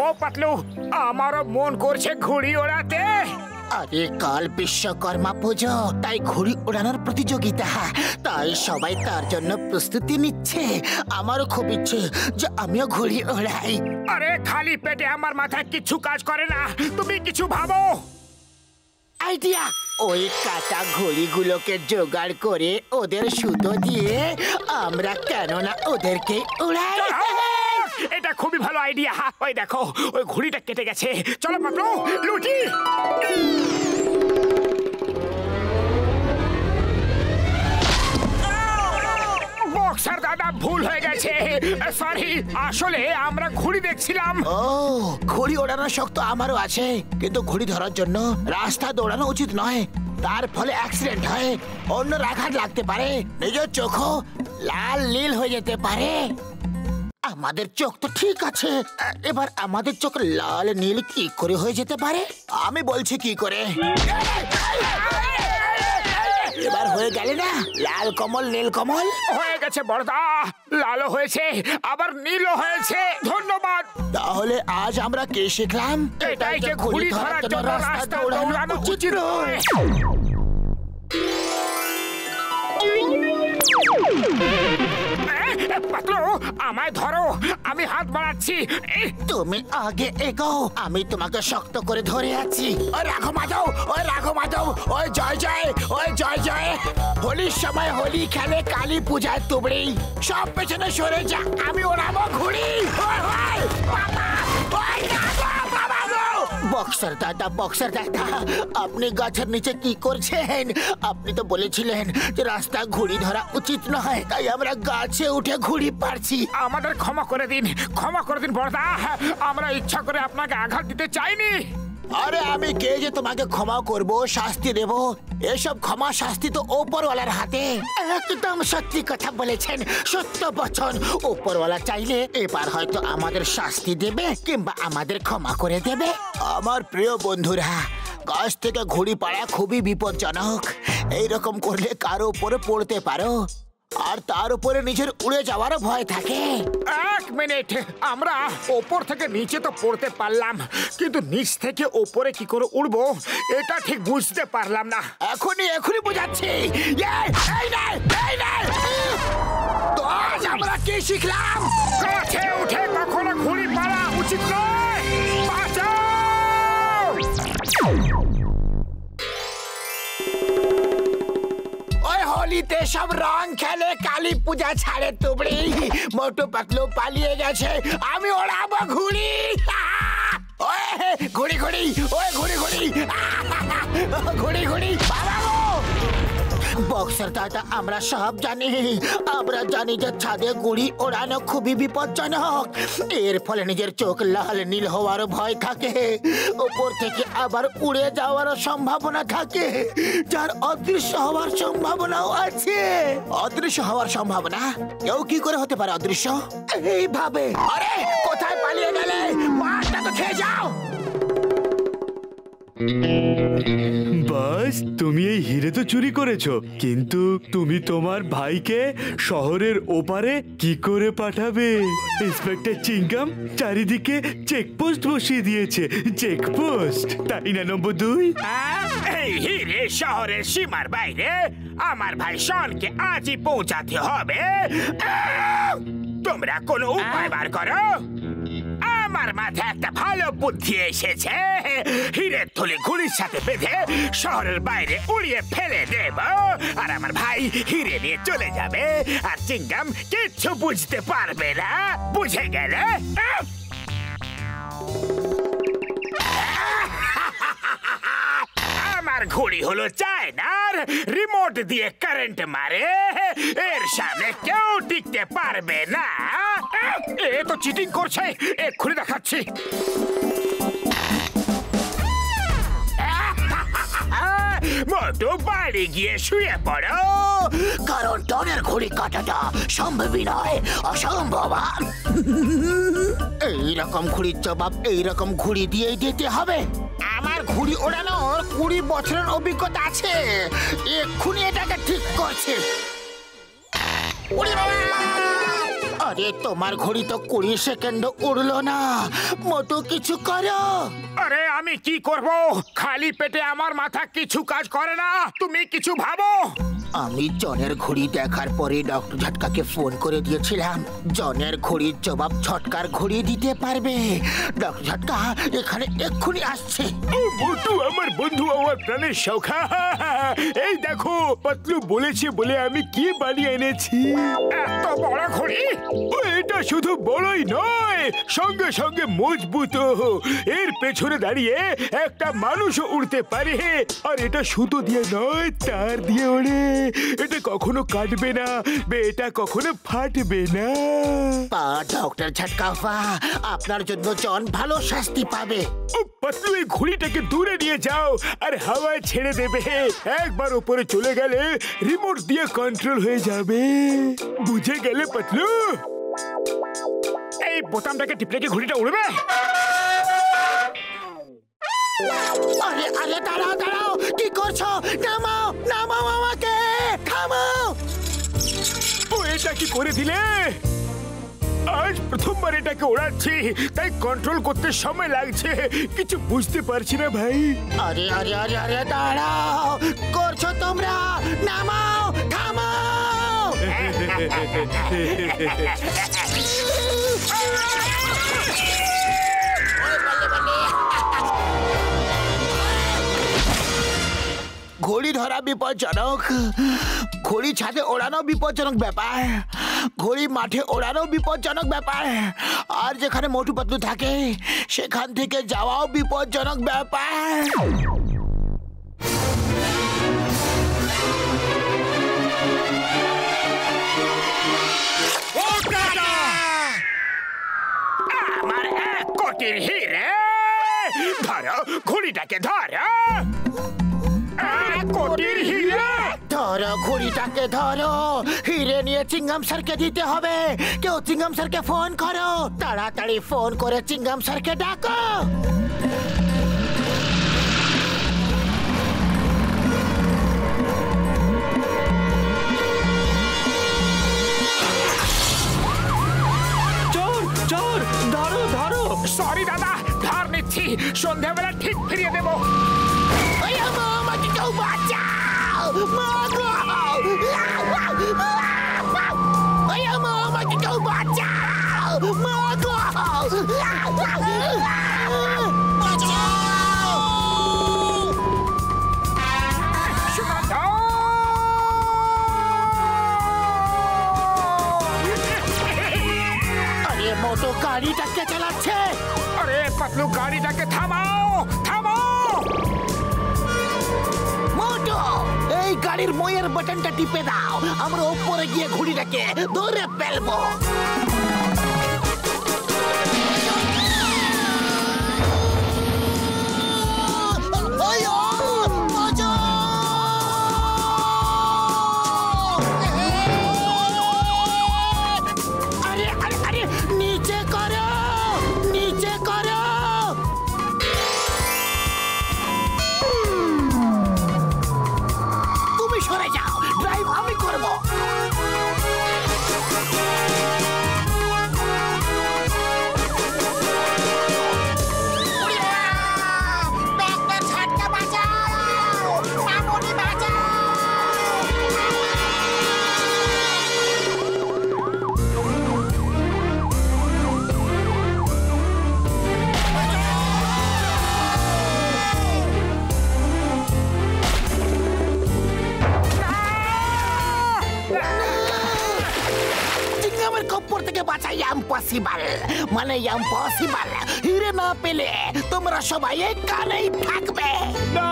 ও পাতলু, আমারও মন করছে ঘুড়ি ওড়াতে। আরে কাল বিশ্বকর্মা পুজো, তাই ঘুড়ি ওড়ানোর প্রতিযোগিতা, তাই সবাই তার জন্য প্রস্তুতি নিচ্ছে। আমারও খুব ইচ্ছে যে আমিও ঘুড়ি ওড়াই। আরে খালি পেটে আমার মাথায় কিছু কাজ করে না, তুমি কিছু ভাবো। আইডিয়া, ওই কাটা ঘড়িগুলোকে জোগাড় করে ওদের সুতো দিয়ে আমরা কেননা ওদেরকে উড়াই। এটা খুবই ভালো আইডিয়া। ওই দেখো, ওই ঘুড়িটা কেটে গেছে। চলো পাতলু, লুটি। বক্সার দাদা, ভুল হয়ে গেছে, সরি। আসলে আমরা ঘুড়ি দেখছিলাম। ও, ঘুড়ি ওড়ানোর শখ তো আমারও আছে, কিন্তু ঘুড়ি ধরার জন্য রাস্তা দৌড়ানো উচিত নয়। তার ফলে অ্যাক্সিডেন্ট হয়, অন্য আঘাত লাগতে পারে, নিজের চোখও লাল নীল হয়ে যেতে পারে। আমাদের চোখ তো ঠিক আছে, এবার আমাদের চোখ লাল নীল কি করে হয়ে যেতে পারে? আমি বলছি কি করে। এবার হয়ে গেলে না, লাল কমল নীল কমল হয়ে গেছে বড়দা। লালও হয়েছে, আবার নীলও হয়েছে। ধন্যবাদ। তাহলে আজ আমরা কি শিখলাম? এটাই যে ঘুড়ি ধরার জন্য রাস্তা দৌড়ানো উচিত নয়। পাতলু, আমায় ধরো, আমি হাত বাড়াচ্ছি। তুমি আগে এগো, আমি তোমাকে শক্ত করে ধরে আছি। ওই রাঘো মাধব, ওই রাঘো মাধব, ওই জয় জয়, ওই জয় জয়। হোলির সময় হোলি খেলে, কালী পূজায় তুবড়ি। সব পেছনে সরে যা, আমি ওড়াবো ঘুড়ি। বক্সার দাদা, বক্সার দাদা, আপনি গাছের নিচে কি করছেন? আপনি তো বলেছিলেন যে রাস্তা ঘুড়ি ধরা উচিত নয়, তাই আমরা গাছে উঠে ঘুড়ি পারছি। আমাদের ক্ষমা করে দিন, ক্ষমা করে দিন বড়দা। আমরা ইচ্ছা করে আপনাকে আঘাত দিতে চাইনি। আরে আমি কে যে তোমাকে ক্ষমা করব, শাস্তি দেব? এসব ক্ষমা শাস্তি তো ওপরওয়ালার হাতে। একদম সত্যি কথা বলেছেন, সত্য বচন। ওপরওয়ালা চাইলে এবার হয়তো আমাদের শাস্তি দেবে, কিংবা আমাদের ক্ষমা করে দেবে। আমার প্রিয় বন্ধুরা, গাছ থেকে ঘুড়ি পাড়া খুবই বিপজ্জনক। এইরকম করলে কারো উপরে পড়তে পারো, আর তার উপরে নিজের উড়ে যাওয়ারও ভয় থাকে। এক মিনিট, আমরা ওপর থেকে নিচে তো পড়তে পারলাম, কিন্তু নিচ থেকে ওপরে কি করে উড়বো এটা ঠিক বুঝতে পারলাম না। এখনই বোঝাচ্ছি। তো আজ আমরা কি শিখলাম? গাছে উঠে কখনো ঘুড়ি পাড়া উচিত নয়। বাঁচাও! হোলিতে সব রং খেলে, কালী পূজা ছাড়ে তুবড়ি। মোটু পাতলু পালিয়ে গেছে, আমি ওড়াবো ঘুড়ি। ঘুড়ি ঘুড়ি, ওই ঘুড়ি ঘুড়ি, ঘুড়ি ঘুড়ি। বক্সার দাদা, আমরা সব জানি। আমরা জানি যে ছাদে ঘুড়ি ওড়ানো খুবই বিপজ্জনক। এর ফলে নিজের চোখ লাল নীল হওয়ারও ভয় থাকে, উপর থেকে আবার উড়ে যাওয়ারও সম্ভাবনা থাকে, যার অদৃশ্য হওয়ার সম্ভাবনাও আছে। অদৃশ্য হওয়ার সম্ভাবনা? কেউ কি করে হতে পারে অদৃশ্য? এইভাবে। আরে কোথায় পালিয়ে গেলে? মাছটা তো খেয়ে যাও। বাস, তুমি এই হিরে তো চুরি করেছো, কিন্তু তুমি তোমার ভাইকে শহরের ওপারে কি করে পাঠাবে? ইন্সপেক্টর চিংগাম চারিদিকে চেকপোস্ট বসিয়ে দিয়েছে। চেকপোস্ট, তাই না নম্বর 2? এই হিরে শহরের সীমার বাইরে আমার ভাই শনকে আজই পৌঁছাতে হবে। তোমরা কোনো উপায় বার করো। আমার মাথায় একটা ভালো বুদ্ধি এসেছে। হিরের থলি ঘুড়ির সাথে বেঁধে শহরের বাইরে উড়িয়ে ফেলে দেব, আর আমার ভাই হিরে নিয়ে চলে যাবে, আর চিংগাম কিচ্ছু বুঝতে পারবে না। বুঝে গেলে? আমার ঘুড়ি হলো চায়নার, রিমোট দিয়ে কারেন্ট মারে। এর সামনে কেউ টিকতে পারবে না। এ তো চিটিং করছে, এক্ষুনি দেখাচ্ছি। মোটু, বাড়ি গিয়ে শুয়ে পড়ো, কারণ টনের ঘুড়ি কাটাটা সম্ভবই নয়, অসম্ভব। এইরকম ঘুড়ির জবাব এইরকম ঘুড়ি দিয়েই দিতে হবে। আমার ঘুড়ি ওড়ানোর 20 বছরের অভিজ্ঞতা আছে, এক্ষুনি এটাকে ঠিক করছে। আরে তোমার ঘড়ি তো 20 সেকেন্ড উড়লো না। মোটু কিছু করো। আরে আমি কি করব? খালি পেটে আমার মাথা কিছু কাজ করে না। তুমি কিছু ভাবো। আমি জনের ঘড়ি দেখার পরে ডক্টর ঝটকাকে ফোন করে দিয়েছিলাম। জনের ঘড়ির জবাব ছটকার ঘড়ি দিতে পারবে। ডক্টর ঝটকা এখানে এক্ষুনি আসছে। ও মোটু আমার বন্ধু, আমার প্রাণের সখা। এই দেখো পাতলু বলেছে বলে আমি কি বানিয়ে এনেছি। এত বড় ঘড়ি? এটা শুধু বড়ই নয়, সঙ্গে সঙ্গে মজবুত। এর পেছনে দাঁড়িয়ে একটা মানুষও উড়তে পারে। আর এটা সুতো দিয়ে নয়, তার দিয়ে ওড়ে। এটা কখনো কাটবে না, এটা কখনো ফাটবে না। ডক্টর ঝটকা, আপনার জন্য জন ভালো শাস্তি পাবে। পাতলু এই ঘড়িটাকে দূরে নিয়ে যাও আর হাওয়ায় ছেড়ে দেবে। একবার উপরে চলে গেলে রিমোট দিয়ে কন্ট্রোল হয়ে যাবে। বুঝে গেলে পাতলু? এই বোতামটাকে টিপলে কি ঘড়িটা উড়বে? আরে আরে দাঁড়াও দাঁড়াও, কি করছো? নামাও নামাও আমাকে, থামাও। ও এটা কি করে দিলে? আজ প্রথমবার এটাকে ওড়াচ্ছি, তাই কন্ট্রোল করতে সময় লাগছে। কিছু বুঝতে পারছি না ভাই। আরে আরে আরে আরে দাঁড়াও, করছো তোমরা? নামাও, থামাও। ঘড়ি ধরা বিপজ্জনক, ঘড়ি ছাদে ওড়ানো বিপজ্জনক ব্যাপার, ঘড়ি মাঠে ওড়ানো বিপজ্জনক ব্যাপার, আর যেখানে মোটু পাতলু থাকে সেখান থেকে যাওয়াও বিপজ্জনক ব্যাপার। আমার 1 কোটির হিরে, ধরো ঘড়িটাকে ধরো। 1 কোটির হিরে ধরো, ঘড়িটাকে ধরো। হিরে নিয়ে চিংগাম স্যারকে দিতে হবে। কেউ চিংগাম স্যারকে ফোন করো, তাড়াতাড়ি ফোন করে চিংগাম স্যারকে ডাকো। চোর চোর, ধরো ধরো। সরি দাদা, ধার নিচ্ছি, সন্ধ্যাবেলা ঠিক ফিরিয়ে দেবো। আমাকে কেউ বাঁচাও, আমাকে কেউ বাঁচাও, আরে মোটো গাড়িটাকে চালাচ্ছে। আরে পাতলু গাড়িটাকে থামাও, থামাও। মোটো এই গাড়ির ময়ের বাটনটা টিপে দাও, আমরা উপরে গিয়ে ঘড়িটাকে ধরে ফেলবো। আরে আরে আরে, নিচে করো, নিচে করো। তুমি সরে যাও, ড্রাইভ আমি করব। চিংগামের খপ্পর থেকে বাঁচা ইম্পসিবল, মানে ইম্পসিবল। হিরে না পেলে তোমরা সবাই এখানেই থাকবে। না